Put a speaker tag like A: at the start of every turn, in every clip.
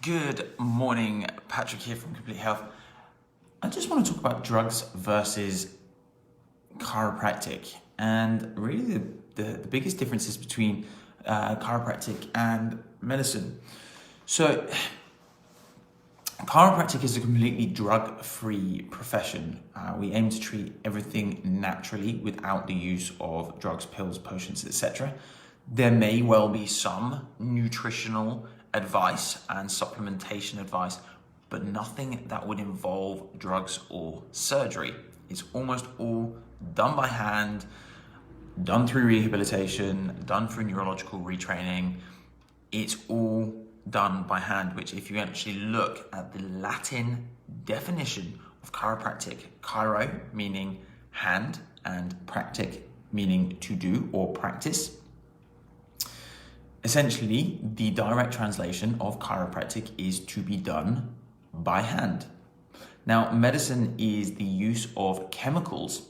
A: Good morning, Patrick here from Complete Health. I just want to talk about drugs versus chiropractic and really the biggest differences between chiropractic and medicine. So chiropractic is a completely drug-free profession. We aim to treat everything naturally without the use of drugs, pills, potions, etc. There may well be some nutritional advice and supplementation advice, but nothing that would involve drugs or surgery. It's almost all done by hand, done through rehabilitation, done through neurological retraining. It's all done by hand, which if you actually look at the Latin definition of chiropractic, chiro meaning hand and practic meaning to do or practice. Essentially, the direct translation of chiropractic is to be done by hand. Now, medicine is the use of chemicals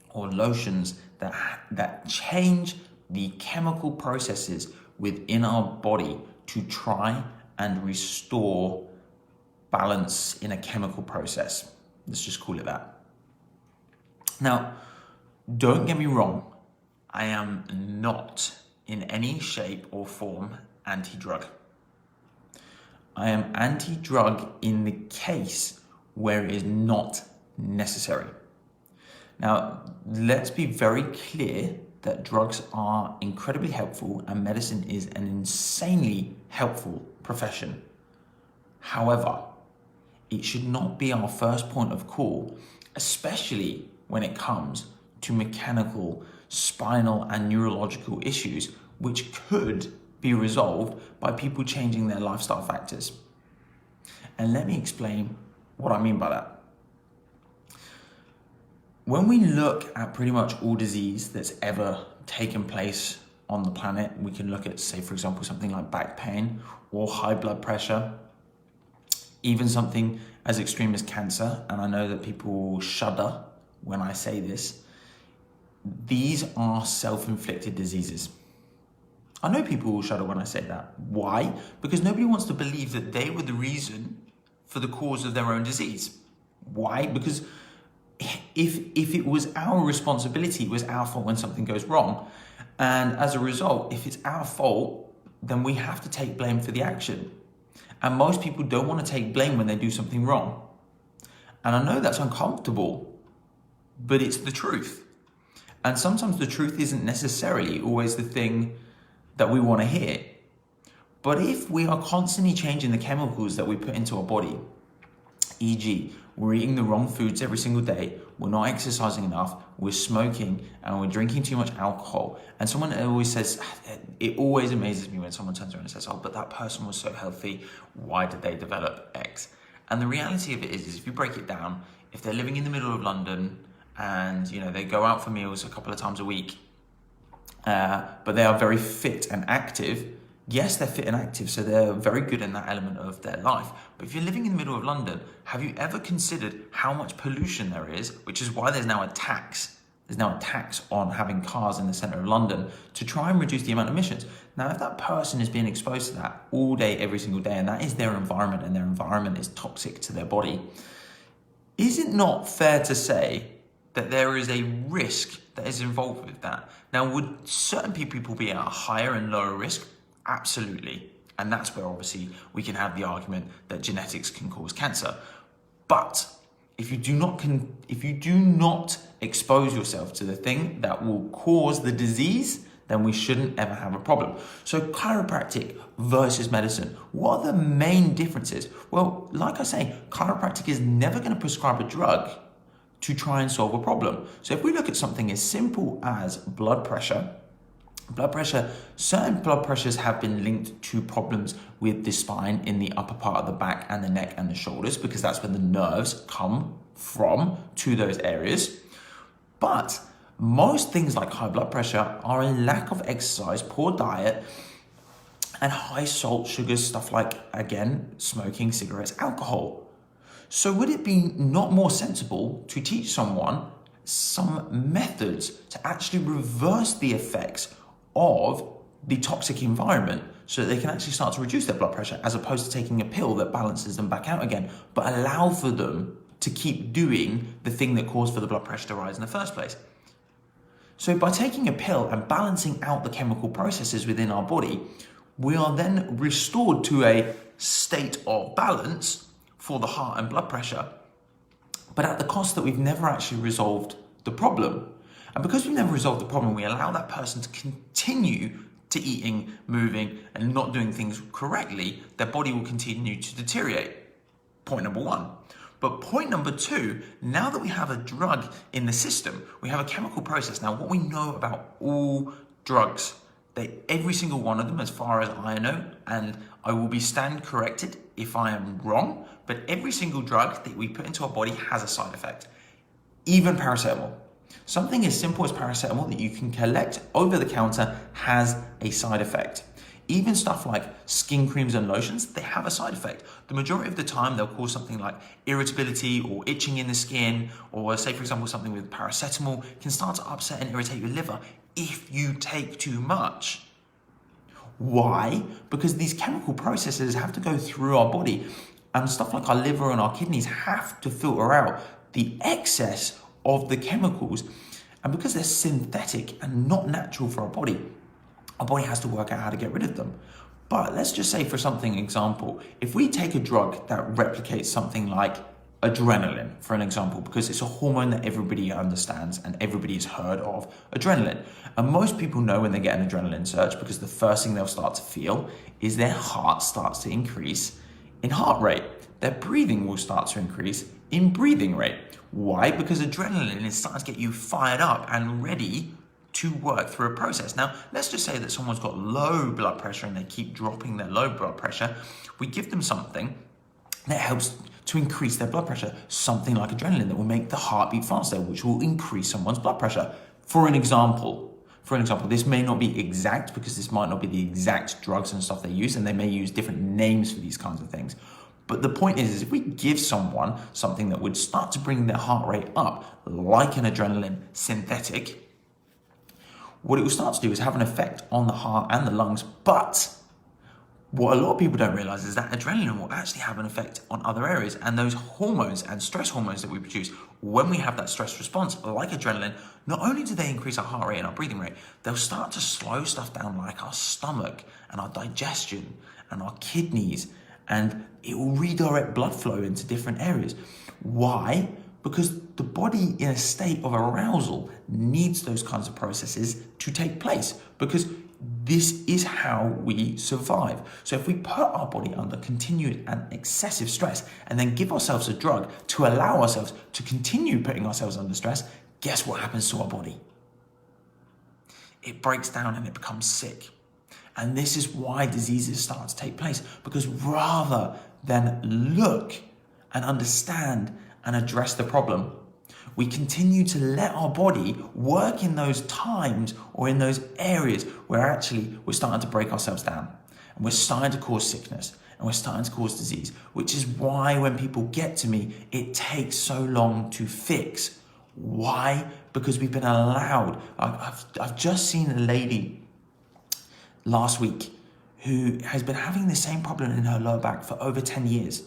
A: or lotions that change the chemical processes within our body to try and restore balance in a chemical process. Let's just call it that. Now, don't get me wrong, I am not in any shape or form anti-drug. I am anti-drug in the case where it is not necessary. Now, let's be very clear that drugs are incredibly helpful and medicine is an insanely helpful profession. However, it should not be our first point of call, especially when it comes to mechanical, spinal and neurological issues, which could be resolved by people changing their lifestyle factors. And let me explain what I mean by that. When we look at pretty much all disease that's ever taken place on the planet, we can look at, say, for example, something like back pain or high blood pressure, even something as extreme as cancer. And I know that people shudder when I say this. These are self-inflicted diseases. I know people will shudder when I say that. Why? Because nobody wants to believe that they were the reason for the cause of their own disease. Why? Because if it was our responsibility, it was our fault when something goes wrong. And as a result, if it's our fault, then we have to take blame for the action. And most people don't want to take blame when they do something wrong. And I know that's uncomfortable, but it's the truth. And sometimes the truth isn't necessarily always the thing that we want to hear. But if we are constantly changing the chemicals that we put into our body, e.g., we're eating the wrong foods every single day, we're not exercising enough, we're smoking, and we're drinking too much alcohol. And someone always says, it always amazes me when someone turns around and says, oh, but that person was so healthy, why did they develop X? And the reality of it is if you break it down, if they're living in the middle of London, and they go out for meals a couple of times a week, but they are very fit and active. Yes, they're fit and active, so they're very good in that element of their life. But if you're living in the middle of London, have you ever considered how much pollution there is, which is why there's now a tax. There's now a tax on having cars in the centre of London to try and reduce the amount of emissions. Now, if that person is being exposed to that all day, every single day, and that is their environment, and their environment is toxic to their body, is it not fair to say that there is a risk that is involved with that? Now, would certain people be at a higher and lower risk? Absolutely. And that's where obviously we can have the argument that genetics can cause cancer. But if you do not expose yourself to the thing that will cause the disease, then we shouldn't ever have a problem. So chiropractic versus medicine, what are the main differences? Well, like I say, chiropractic is never going to prescribe a drug to try and solve a problem. So if we look at something as simple as blood pressure, certain blood pressures have been linked to problems with the spine in the upper part of the back and the neck and the shoulders, because that's where the nerves come from to those areas. But most things like high blood pressure are a lack of exercise, poor diet, and high salt, sugars, stuff like, again, smoking, cigarettes, alcohol. So would it be not more sensible to teach someone some methods to actually reverse the effects of the toxic environment so that they can actually start to reduce their blood pressure, as opposed to taking a pill that balances them back out again, but allow for them to keep doing the thing that caused for the blood pressure to rise in the first place. So by taking a pill and balancing out the chemical processes within our body, we are then restored to a state of balance for the heart and blood pressure, but at the cost that we've never actually resolved the problem. And because we've never resolved the problem, we allow that person to continue to eating, moving, and not doing things correctly. Their body will continue to deteriorate. Point number one. But point number two, now that we have a drug in the system, we have a chemical process. Now, what we know about all drugs, every single one of them, as far as I know, and I will be stand corrected if I am wrong, but every single drug that we put into our body has a side effect. Even paracetamol. Something as simple as paracetamol that you can collect over the counter has a side effect. Even stuff like skin creams and lotions, they have a side effect. The majority of the time, they'll cause something like irritability or itching in the skin, or say, for example, something with paracetamol can start to upset and irritate your liver if you take too much. Why? Because these chemical processes have to go through our body, and stuff like our liver and our kidneys have to filter out the excess of the chemicals. And because they're synthetic and not natural for our body has to work out how to get rid of them. But let's just say, for something example, if we take a drug that replicates something like adrenaline, for an example, because it's a hormone that everybody understands and everybody has heard of, adrenaline. And most people know when they get an adrenaline surge, because the first thing they'll start to feel is their heart starts to increase in heart rate. Their breathing will start to increase in breathing rate. Why? Because adrenaline is starting to get you fired up and ready to work through a process. Now, let's just say that someone's got low blood pressure and they keep dropping their low blood pressure. We give them something that helps to increase their blood pressure, something like adrenaline that will make the heart beat faster, which will increase someone's blood pressure. For an example, this may not be exact, because this might not be the exact drugs and stuff they use, and they may use different names for these kinds of things. But the point is if we give someone something that would start to bring their heart rate up, like an adrenaline synthetic, what it will start to do is have an effect on the heart and the lungs. But what a lot of people don't realize is that adrenaline will actually have an effect on other areas, and those hormones and stress hormones that we produce when we have that stress response, like adrenaline, not only do they increase our heart rate and our breathing rate, they'll start to slow stuff down, like our stomach and our digestion and our kidneys, and it will redirect blood flow into different areas. Why? Because the body in a state of arousal needs those kinds of processes to take place, because this is how we survive. So if we put our body under continued and excessive stress and then give ourselves a drug to allow ourselves to continue putting ourselves under stress, guess what happens to our body? It breaks down and it becomes sick. And this is why diseases start to take place, because rather than look and understand and address the problem, we continue to let our body work in those times or in those areas where actually we're starting to break ourselves down, and we're starting to cause sickness, and we're starting to cause disease, which is why when people get to me, it takes so long to fix. Why? Because we've been allowed. I've just seen a lady last week who has been having the same problem in her lower back for over 10 years.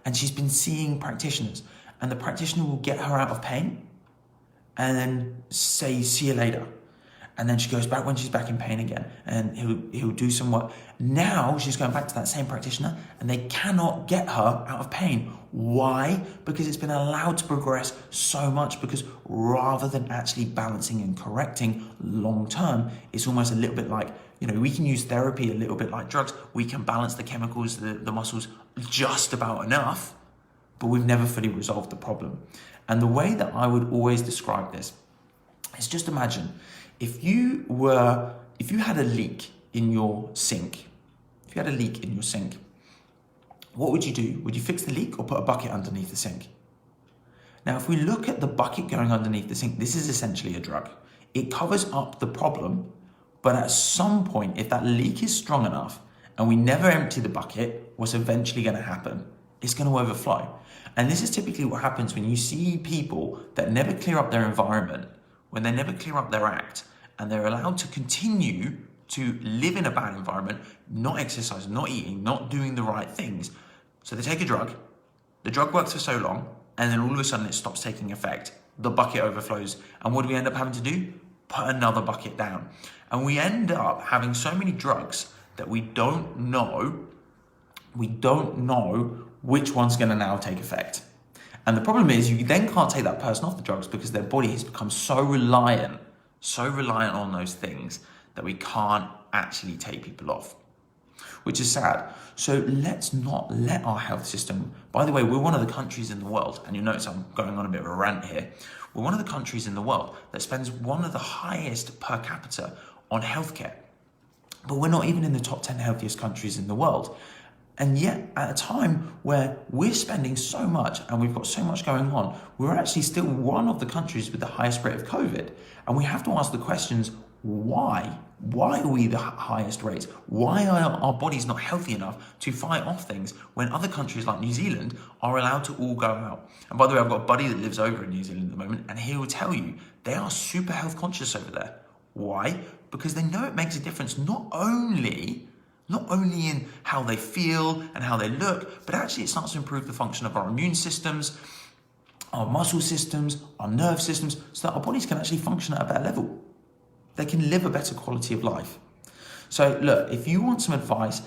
A: And she's been seeing practitioners, and the practitioner will get her out of pain and then say, see you later. And then she goes back when she's back in pain again, and he'll do some work. Now she's going back to that same practitioner and they cannot get her out of pain. Why? Because it's been allowed to progress so much, because rather than actually balancing and correcting long term, it's almost a little bit like, we can use therapy a little bit like drugs. We can balance the chemicals, the muscles just about enough, but we've never fully resolved the problem. And the way that I would always describe this is, just imagine if you had a leak in your sink. If you had a leak in your sink, what would you do? Would you fix the leak or put a bucket underneath the sink? Now, if we look at the bucket going underneath the sink, this is essentially a drug. It covers up the problem, but at some point, if that leak is strong enough and we never empty the bucket, what's eventually going to happen? It's going to overflow. And this is typically what happens when you see people that never clear up their environment, when they never clear up their act, and they're allowed to continue to live in a bad environment, not exercise, not eating, not doing the right things. So they take a drug, the drug works for so long, and then all of a sudden it stops taking effect. The bucket overflows. And what do we end up having to do? Put another bucket down. And we end up having so many drugs that we don't know which one's going to now take effect. And the problem is you then can't take that person off the drugs because their body has become so reliant on those things that we can't actually take people off, which is sad. So let's not let our health system, by the way, we're one of the countries in the world, and you'll notice I'm going on a bit of a rant here. We're one of the countries in the world that spends one of the highest per capita on healthcare. But we're not even in the top 10 healthiest countries in the world. And yet, at a time where we're spending so much and we've got so much going on, we're actually still one of the countries with the highest rate of COVID. And we have to ask the questions, why? Why are we the highest rates? Why are our bodies not healthy enough to fight off things when other countries like New Zealand are allowed to all go out? And by the way, I've got a buddy that lives over in New Zealand at the moment, and he will tell you they are super health conscious over there. Why? Because they know it makes a difference not only in how they feel and how they look, but actually it starts to improve the function of our immune systems, our muscle systems, our nerve systems, so that our bodies can actually function at a better level. They can live a better quality of life. So look, if you want some advice,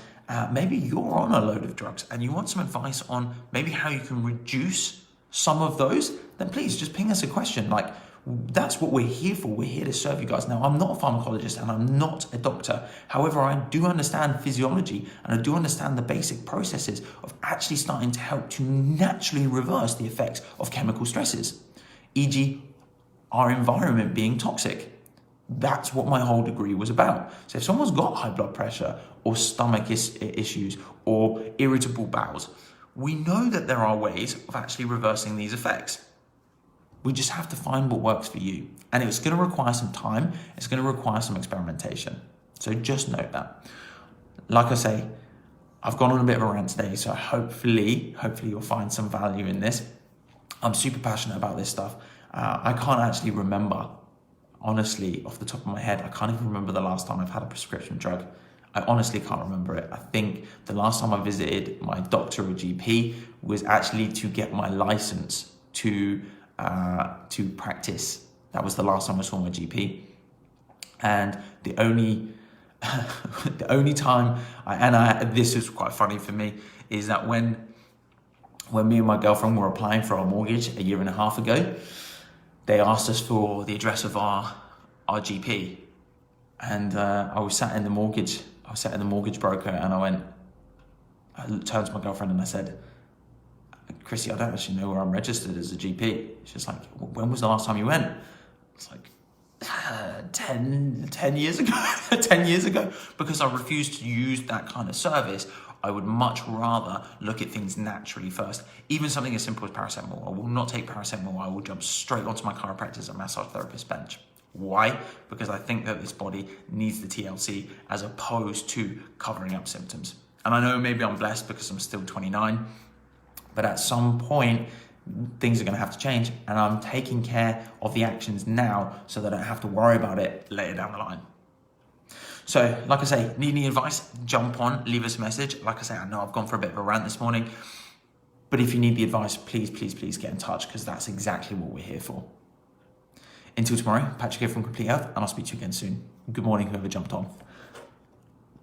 A: maybe you're on a load of drugs and you want some advice on maybe how you can reduce some of those, then please just ping us a question. Like, that's what we're here for. We're here to serve you guys. Now, I'm not a pharmacologist and I'm not a doctor. However, I do understand physiology and I do understand the basic processes of actually starting to help to naturally reverse the effects of chemical stresses, e.g. our environment being toxic. That's what my whole degree was about. So if someone's got high blood pressure or stomach issues or irritable bowels, we know that there are ways of actually reversing these effects. We just have to find what works for you. And it's going to require some time. It's going to require some experimentation. So just note that. Like I say, I've gone on a bit of a rant today, so hopefully you'll find some value in this. I'm super passionate about this stuff. I can't actually remember, honestly, off the top of my head, I can't even remember the last time I've had a prescription drug. I honestly can't remember it. I think the last time I visited my doctor or GP was actually to get my license to practice. That was the last time I saw my GP. And the only time this was quite funny for me, is that when me and my girlfriend were applying for our mortgage a year and a half ago, they asked us for the address of our GP. And I sat in the mortgage broker, and I turned to my girlfriend and I said, Chrissy, I don't actually know where I'm registered as a GP. She's like, when was the last time you went? It's like 10 years ago. 10 years ago. Because I refuse to use that kind of service. I would much rather look at things naturally first. Even something as simple as paracetamol. I will not take paracetamol. I will jump straight onto my chiropractor's and massage therapist bench. Why? Because I think that this body needs the TLC as opposed to covering up symptoms. And I know maybe I'm blessed because I'm still 29. But at some point, things are going to have to change, and I'm taking care of the actions now so that I don't have to worry about it later down the line. So, like I say, need any advice? Jump on, leave us a message. Like I say, I know I've gone for a bit of a rant this morning, but if you need the advice, please get in touch, because that's exactly what we're here for. Until tomorrow, Patrick here from Complete Health, and I'll speak to you again soon. Good morning, whoever jumped on.